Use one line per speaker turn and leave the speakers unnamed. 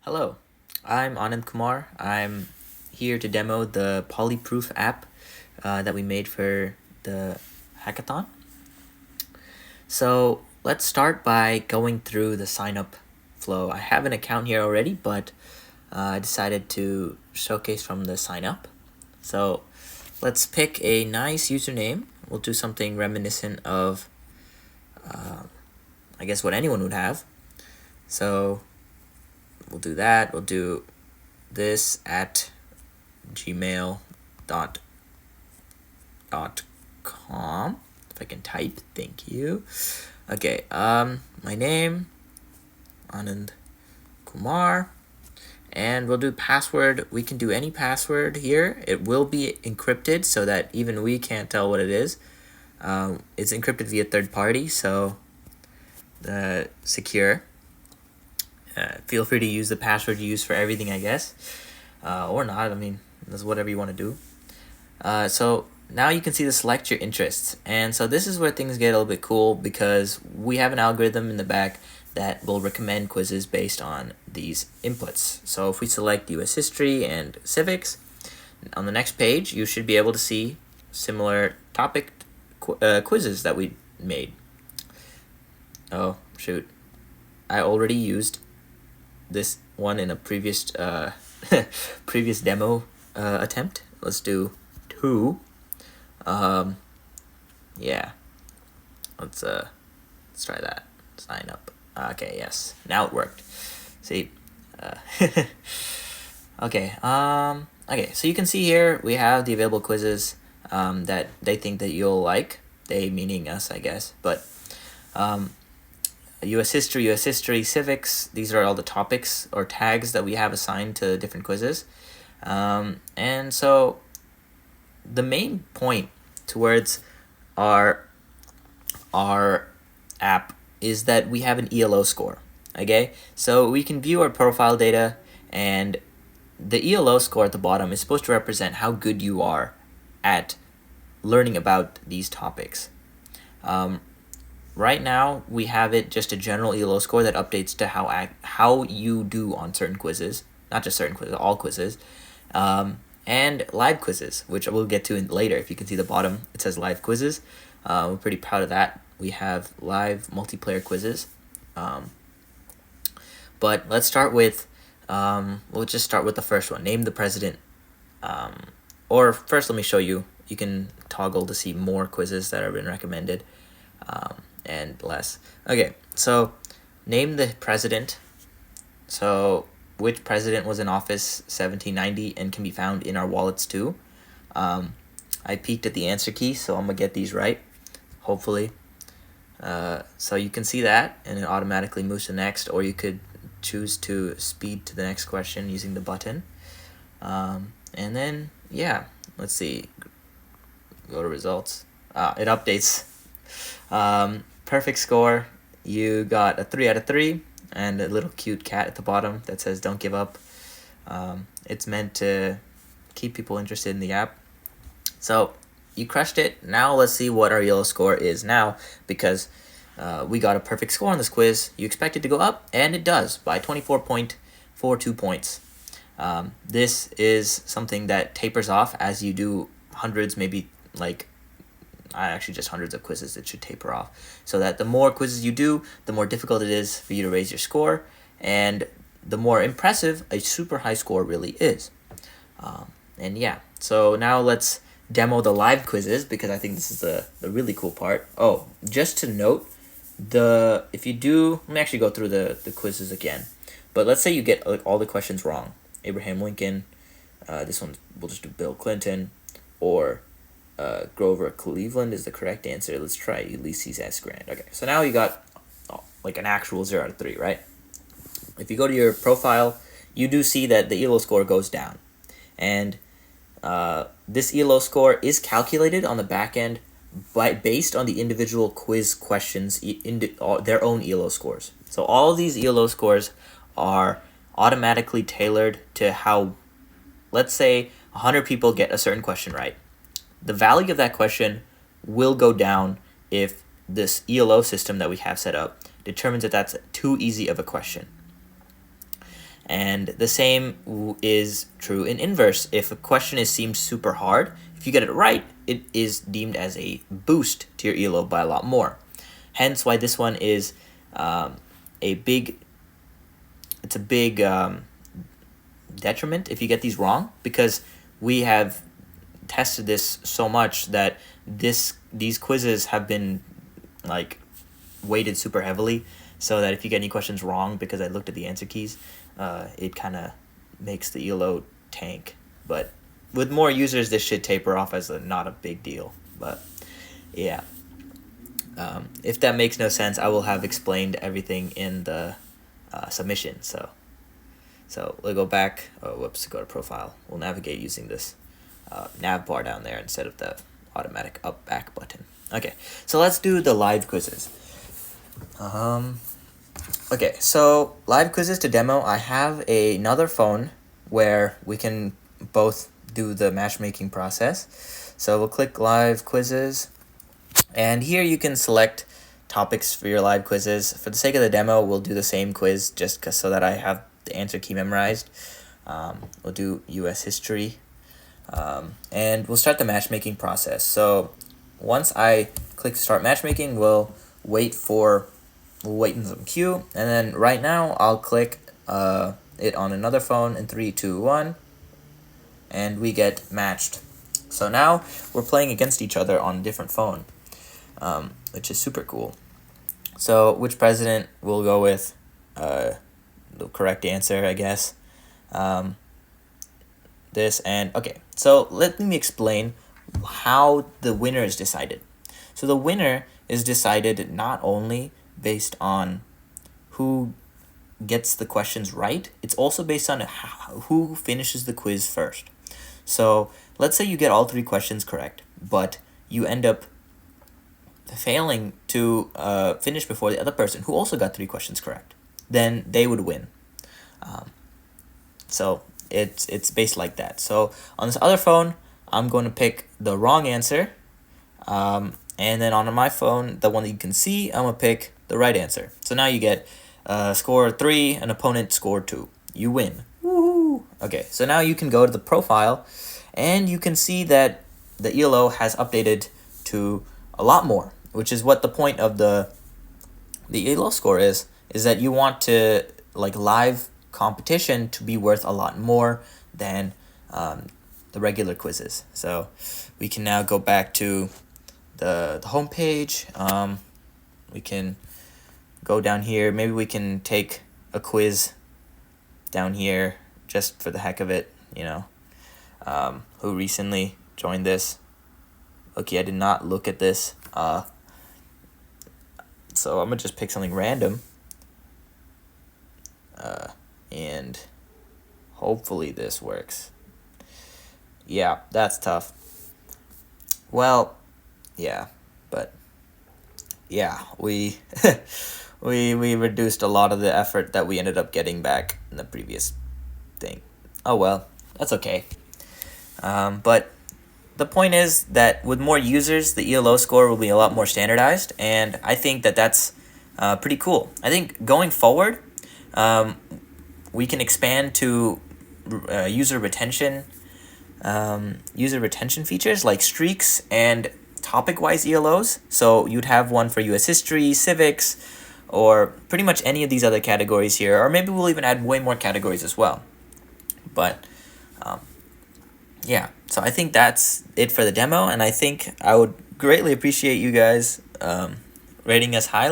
Hello, I'm Anand Kumar. I'm here to demo the Polyproof app that we made for the hackathon. So let's start by going through the sign up flow. I have an account here already, but I decided to showcase from the sign up. So let's pick a nice username. We'll do something reminiscent of, I guess, what anyone would have. So we'll do that. We'll do this at gmail.com. If I can type, thank you. Okay, my name, Anand Kumar, and we'll do password. We can do any password here. It will be encrypted so that even we can't tell what it is. It's encrypted via third party, so secure. Feel free to use the password you use for everything, I guess, or not. I mean, that's whatever you want to do. So now you can see the select your interests. And so this is where things get a little bit cool because we have an algorithm in the back that will recommend quizzes based on these inputs. So if we select US history and civics, on the next page, you should be able to see similar topic quizzes that we made. Oh, shoot. I already used this one in a previous previous demo attempt. Let's do two. Yeah, let's try that. Sign up. Okay, yes, now it worked. See, okay. Okay, so you can see here we have the available quizzes that they think that you'll like. They meaning us, I guess. But U.S. history, civics. These are all the topics or tags that we have assigned to different quizzes. And so the main point towards our app is that we have an ELO score. Okay, so we can view our profile data, and the ELO score at the bottom is supposed to represent how good you are at learning about these topics. Right now, we have it just a general ELO score that updates to how you do on certain quizzes, not just certain quizzes, all quizzes, and live quizzes, which we'll get to later. If you can see the bottom, it says live quizzes. We're pretty proud of that. We have live multiplayer quizzes. But let's start with, we'll just start with the first one. Name the president. Or first, let me show you. You can toggle to see more quizzes that have been recommended. And less. Okay, so name the president. So which president was in office 1790 and can be found in our wallets too. I peeked at the answer key, so I'm gonna get these right, hopefully. So you can see that, and it automatically moves to next, or you could choose to speed to the next question using the button. And then, yeah, let's see. Go to results. It updates. Perfect score. You got a 3 out of 3 and a little cute cat at the bottom that says don't give up. It's meant to keep people interested in the app. So you crushed it. Now let's see what our ELO score is now, because we got a perfect score on this quiz. You expect it to go up, and it does by 24.42 points. This is something that tapers off as you do hundreds, maybe like actually just hundreds of quizzes. It should taper off, so that the more quizzes you do, the more difficult it is for you to raise your score, and the more impressive a super high score really is. And yeah, so now let's demo the live quizzes, because I think this is the really cool part. Oh, just to note, if you do, let me actually go through the quizzes again. But let's say you get like all the questions wrong. Abraham Lincoln, this one we'll just do Bill Clinton, or Grover Cleveland is the correct answer. Let's try Ulysses S. Grant. Okay, so now you got like an actual 0 out of 3, right? If you go to your profile, you do see that the ELO score goes down. And this ELO score is calculated on the back end based on the individual quiz questions, their own ELO scores. So all of these ELO scores are automatically tailored to how, let's say, 100 people get a certain question right. The value of that question will go down if this ELO system that we have set up determines that that's too easy of a question. And the same is true in inverse. If a question seems super hard, if you get it right, it is deemed as a boost to your ELO by a lot more. Hence why this one is a big detriment if you get these wrong, because we have tested this so much that these quizzes have been like weighted super heavily, so that if you get any questions wrong because I looked at the answer keys, it kind of makes the ELO tank. But with more users, this should taper off as not a big deal. But yeah, if that makes no sense, I will have explained everything in the submission. So we'll go back. Oh, whoops, go to profile. We'll navigate using this nav bar down there instead of the automatic up back button. Okay, so let's do the live quizzes. Okay, so live quizzes to demo. I have another phone where we can both do the matchmaking process. So we'll click live quizzes, and here you can select topics for your live quizzes. For the sake of the demo, we'll do the same quiz just so that I have the answer key memorized. We'll do US history, and we'll start the matchmaking process. So once I click start matchmaking, we'll wait in some queue, and then right now I'll click it on another phone in 3, 2, 1, and we get matched. So now we're playing against each other on a different phone, which is super cool. So which president we'll go with? The correct answer, I guess. This and okay. So let me explain how the winner is decided. So the winner is decided not only based on who gets the questions right, it's also based on who finishes the quiz first. So let's say you get all 3 questions correct, but you end up failing to finish before the other person who also got 3 questions correct. Then they would win. So it's based like that. So on this other phone, I'm going to pick the wrong answer. And then on my phone, the one that you can see, I'm going to pick the right answer. So now you get score 3, an opponent score 2. You win. Woohoo! Okay, so now you can go to the profile, and you can see that the ELO has updated to a lot more, which is what the point of the ELO score is that you want to like live competition to be worth a lot more than the regular quizzes. So we can now go back to the home page. We can go down here. Maybe we can take a quiz down here just for the heck of it, you know. Who recently joined this. Okay, I did not look at this. So I'm gonna just pick something random. And hopefully this works. Yeah, that's tough. Well, yeah, but yeah, we we reduced a lot of the effort that we ended up getting back in the previous thing. Oh well, that's okay. But the point is that with more users, the ELO score will be a lot more standardized, and I think that that's pretty cool. I think going forward, we can expand to user retention features like streaks and topic-wise ELOs. So you'd have one for US history, civics, or pretty much any of these other categories here, or maybe we'll even add way more categories as well. But yeah, so I think that's it for the demo, and I think I would greatly appreciate you guys rating us highly.